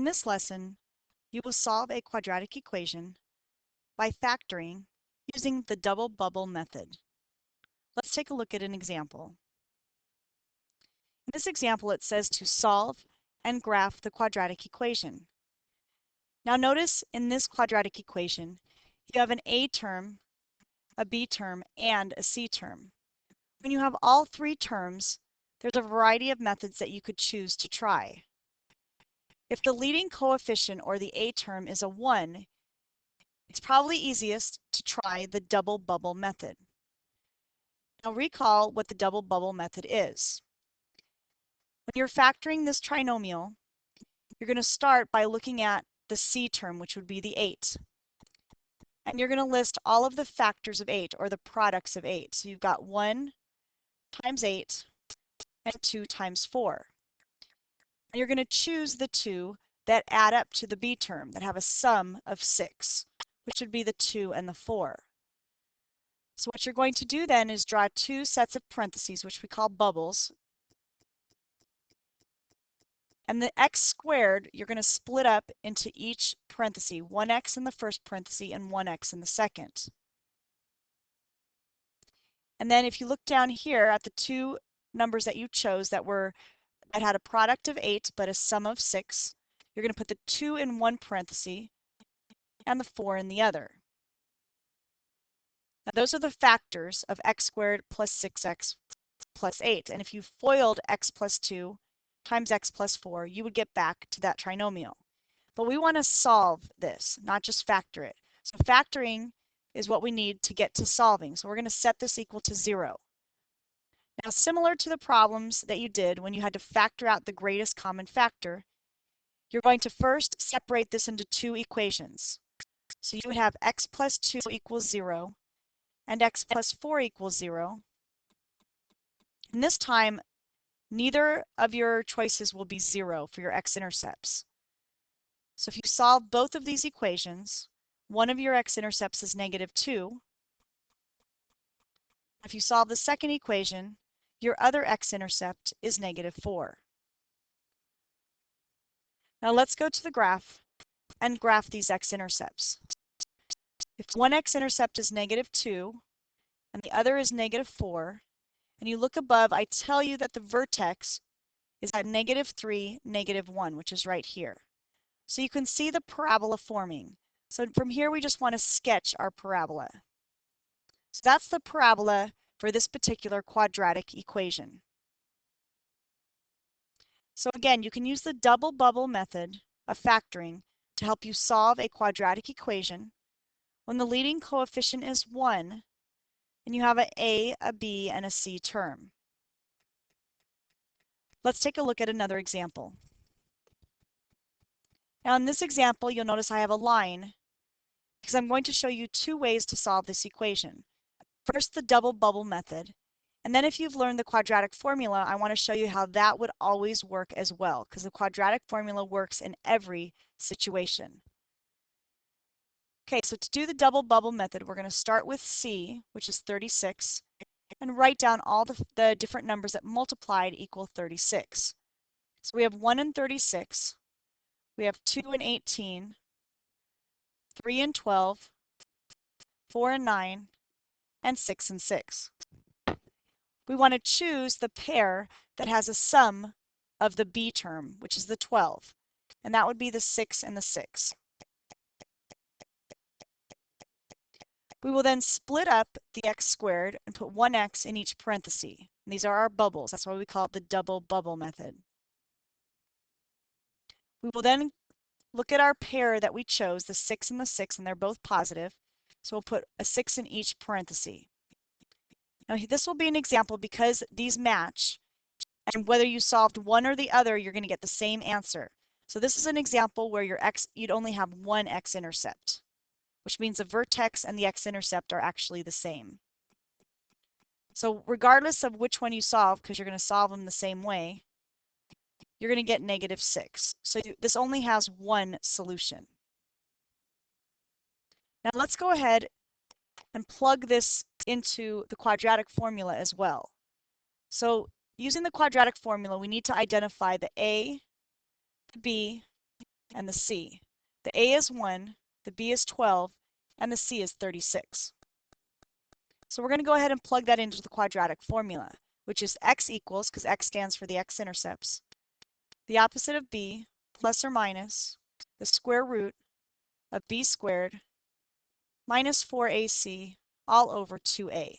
In this lesson, you will solve a quadratic equation by factoring using the double bubble method. Let's take a look at an example. In this example, it says to solve and graph the quadratic equation. Now notice in this quadratic equation, you have an A term, a B term, and a C term. When you have all three terms, there's a variety of methods that you could choose to try. If the leading coefficient or the A term is a 1, it's probably easiest to try the double bubble method. Now recall what the double bubble method is. When you're factoring this trinomial, you're going to start by looking at the C term, which would be the 8. And you're going to list all of the factors of 8, or the products of 8. So you've got 1 times 8 and 2 times 4. And you're going to choose the two that add up to the B term, that have a sum of 6, which would be the 2 and the 4. So what you're going to do then is draw two sets of parentheses, which we call bubbles. And the x squared, you're going to split up into each parenthesis, 1x in the first parenthesis and 1x in the second. And then if you look down here at the two numbers that you chose that had a product of 8 but a sum of 6, you're going to put the 2 in one parenthesis and the 4 in the other. Now those are the factors of x squared plus 6x plus 8. And if you FOILed x plus 2 times x plus 4, you would get back to that trinomial. But we want to solve this, not just factor it. So factoring is what we need to get to solving. So we're going to set this equal to 0. Now, similar to the problems that you did when you had to factor out the greatest common factor, you're going to first separate this into two equations. So you would have x plus 2 equals 0 and x plus 4 equals 0. And this time, neither of your choices will be 0 for your x-intercepts. So if you solve both of these equations, one of your x-intercepts is -2. If you solve the second equation, your other x-intercept is -4. Now let's go to the graph and graph these x-intercepts. If one x-intercept is -2 and the other is -4, and you look above, I tell you that the vertex is at -3, -1, which is right here. So you can see the parabola forming. So from here, we just want to sketch our parabola. So that's the parabola for this particular quadratic equation. So again, you can use the double bubble method of factoring to help you solve a quadratic equation when the leading coefficient is 1 and you have an A, a B, and a C term. Let's take a look at another example. Now in this example, you'll notice I have a line because I'm going to show you two ways to solve this equation. First, the double bubble method, and then if you've learned the quadratic formula, I want to show you how that would always work as well, because the quadratic formula works in every situation. Okay, so to do the double bubble method, we're going to start with C, which is 36, and write down all the different numbers that multiplied equal 36. So we have 1 and 36, we have 2 and 18, 3 and 12, 4 and 9, and 6 and 6. We want to choose the pair that has a sum of the B term, which is the 12, and that would be the 6 and the 6. We will then split up the x squared and put 1x in each parenthesis. And these are our bubbles. That's why we call it the double bubble method. We will then look at our pair that we chose, the 6 and the 6, and they're both positive. So we'll put a 6 in each parenthesis. Now this will be an example because these match, and whether you solved one or the other, you're going to get the same answer. So this is an example where you'd only have one x-intercept, which means the vertex and the x-intercept are actually the same. So regardless of which one you solve, because you're going to solve them the same way, you're going to get -6. So this only has one solution. Now let's go ahead and plug this into the quadratic formula as well. So using the quadratic formula, we need to identify the A, the B, and the c. The a is 1, the b is 12, and the c is 36. So we're going to go ahead and plug that into the quadratic formula, which is x equals, because x stands for the x-intercepts, the opposite of b plus or minus the square root of b squared minus 4ac all over 2a.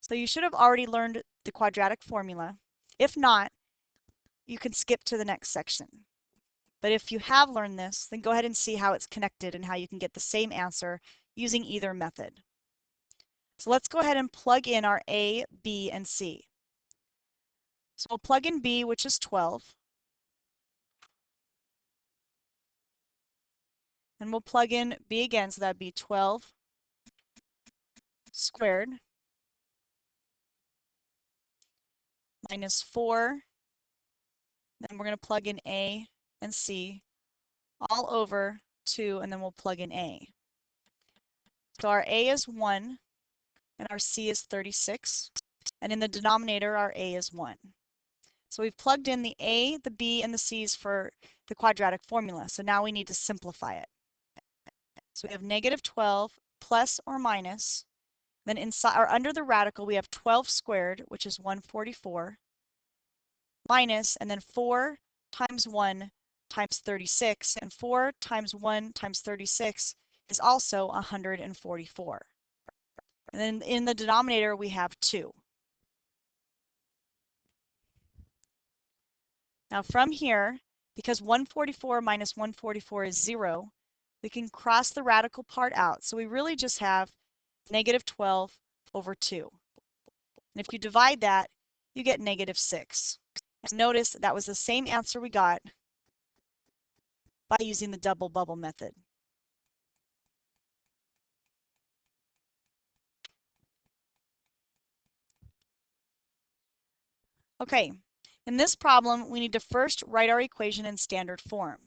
So you should have already learned the quadratic formula. If not, you can skip to the next section. But if you have learned this, then go ahead and see how it's connected and how you can get the same answer using either method. So let's go ahead and plug in our a, b, and c. So we'll plug in b, which is 12. And we'll plug in b again, so that'd be 12 squared minus 4. Then we're going to plug in a and c all over 2, and then we'll plug in a. So our a is 1, and our c is 36. And in the denominator, our a is 1. So we've plugged in the a, the b, and the c's for the quadratic formula. So now we need to simplify it. So we have negative 12 plus or minus. Then inside or under the radical, we have 12 squared, which is 144, minus, and then 4 times 1 times 36. And 4 times 1 times 36 is also 144. And then in the denominator, we have 2. Now from here, because 144 minus 144 is 0, we can cross the radical part out. So we really just have negative 12 over 2. And if you divide that, you get negative 6. And notice that was the same answer we got by using the double bubble method. Okay, in this problem, we need to first write our equation in standard form.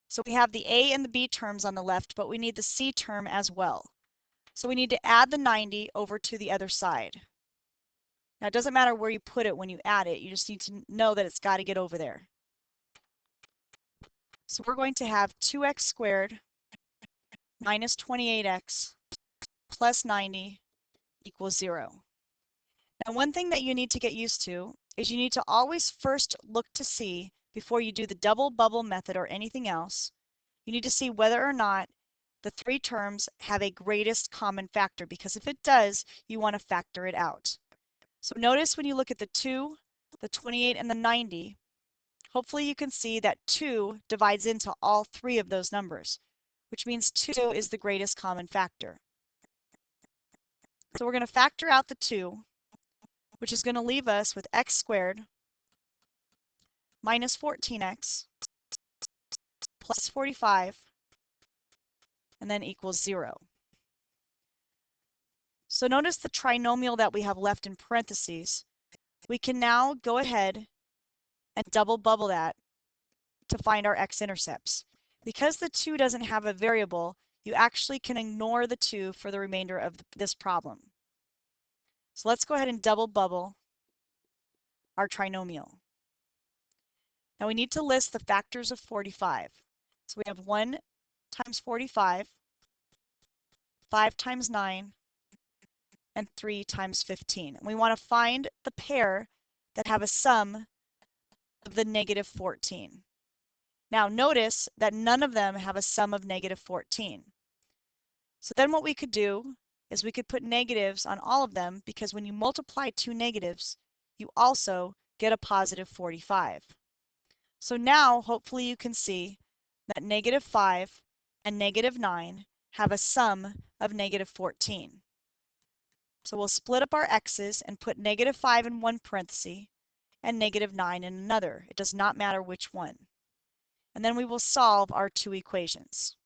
So we have the a and the b terms on the left, but we need the c term as well. So we need to add the 90 over to the other side. Now, it doesn't matter where you put it when you add it. You just need to know that it's got to get over there. So we're going to have 2x squared minus 28x plus 90 equals 0. Now, one thing that you need to get used to is you need to always first look to see, before you do the double bubble method or anything else, you need to see whether or not the three terms have a greatest common factor, because if it does, you want to factor it out. So notice when you look at the 2, the 28, and the 90, hopefully you can see that 2 divides into all three of those numbers, which means 2 is the greatest common factor. So we're going to factor out the 2, which is going to leave us with x squared minus 14x plus 45, and then equals 0. So notice the trinomial that we have left in parentheses. We can now go ahead and double bubble that to find our x-intercepts. Because the 2 doesn't have a variable, you actually can ignore the 2 for the remainder of this problem. So let's go ahead and double bubble our trinomial. Now we need to list the factors of 45. So we have 1 times 45, 5 times 9, and 3 times 15. And we want to find the pair that have a sum of the negative 14. Now notice that none of them have a sum of negative 14. So then what we could do is we could put negatives on all of them, because when you multiply two negatives, you also get a positive 45. So now hopefully you can see that negative 5 and negative 9 have a sum of negative 14. So we'll split up our x's and put negative 5 in one parenthesis and negative 9 in another. It does not matter which one. And then we will solve our two equations.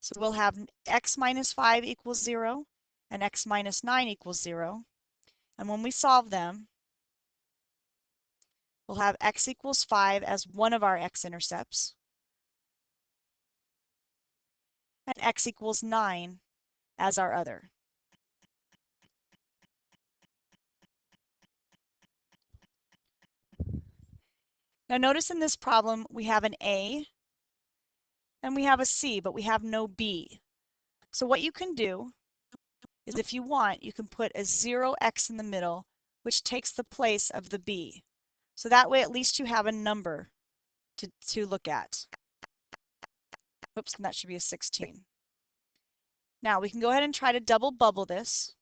So we'll have x minus 5 equals 0 and x minus 9 equals 0. And when we solve them, we'll have x equals 5 as one of our x-intercepts, and x equals 9 as our other. Now notice in this problem we have an A and we have a C, but we have no B. So what you can do is, if you want, you can put a 0x in the middle, which takes the place of the B. So that way at least you have a number to look at. Oops, and that should be a 16. Now we can go ahead and try to double bubble this.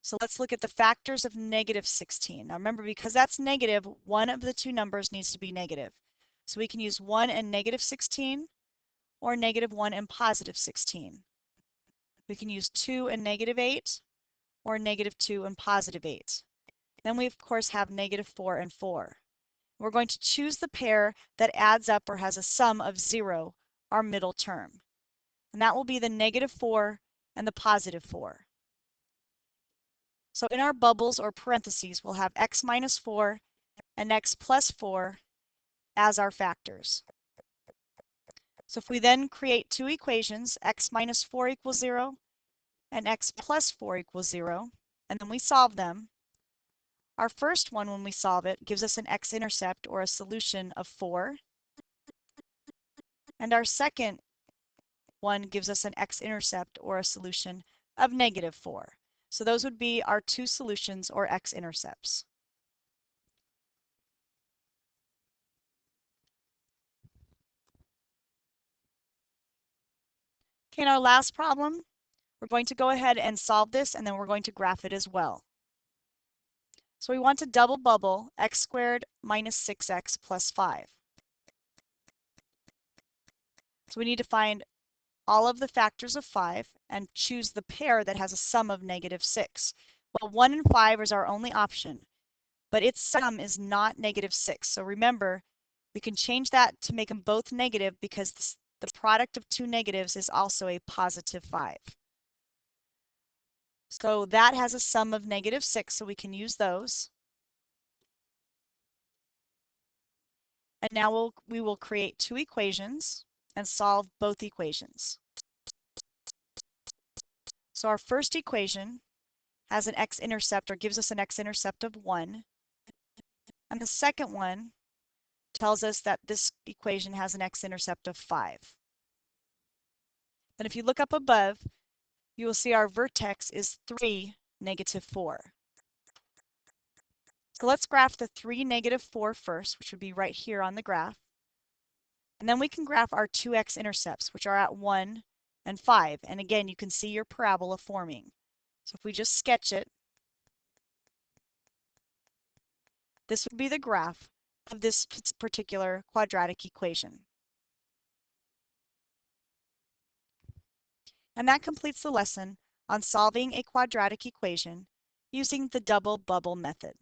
So let's look at the factors of negative 16. Now remember, because that's negative, one of the two numbers needs to be negative. So we can use 1 and negative 16, or negative 1 and positive 16. We can use 2 and negative 8, or negative 2 and positive 8. Then we of course have negative 4 and 4. We're going to choose the pair that adds up or has a sum of 0, our middle term. And that will be the negative 4 and the positive 4. So in our bubbles or parentheses, we'll have x minus 4 and x plus 4 as our factors. So if we then create two equations, x minus 4 equals 0 and x plus 4 equals 0, and then we solve them, our first one, when we solve it, gives us an x-intercept or a solution of 4. And our second one gives us an x-intercept or a solution of negative 4. So those would be our two solutions or x-intercepts. Okay, in our last problem, we're going to go ahead and solve this, and then we're going to graph it as well. So we want to double bubble x squared minus 6x plus 5. So we need to find all of the factors of 5 and choose the pair that has a sum of negative 6. Well, 1 and 5 is our only option, but its sum is not negative 6. So remember, we can change that to make them both negative because the product of two negatives is also a positive 5. So that has a sum of negative 6, so we can use those. And now we will create two equations and solve both equations. So our first equation has an x-intercept, or gives us an x-intercept of 1. And the second one tells us that this equation has an x-intercept of 5. Then if you look up above, you will see our vertex is 3, negative 4. So let's graph the 3, negative 4 first, which would be right here on the graph. And then we can graph our two x-intercepts, which are at 1 and 5. And again, you can see your parabola forming. So if we just sketch it, this would be the graph of this particular quadratic equation. And that completes the lesson on solving a quadratic equation using the double bubble method.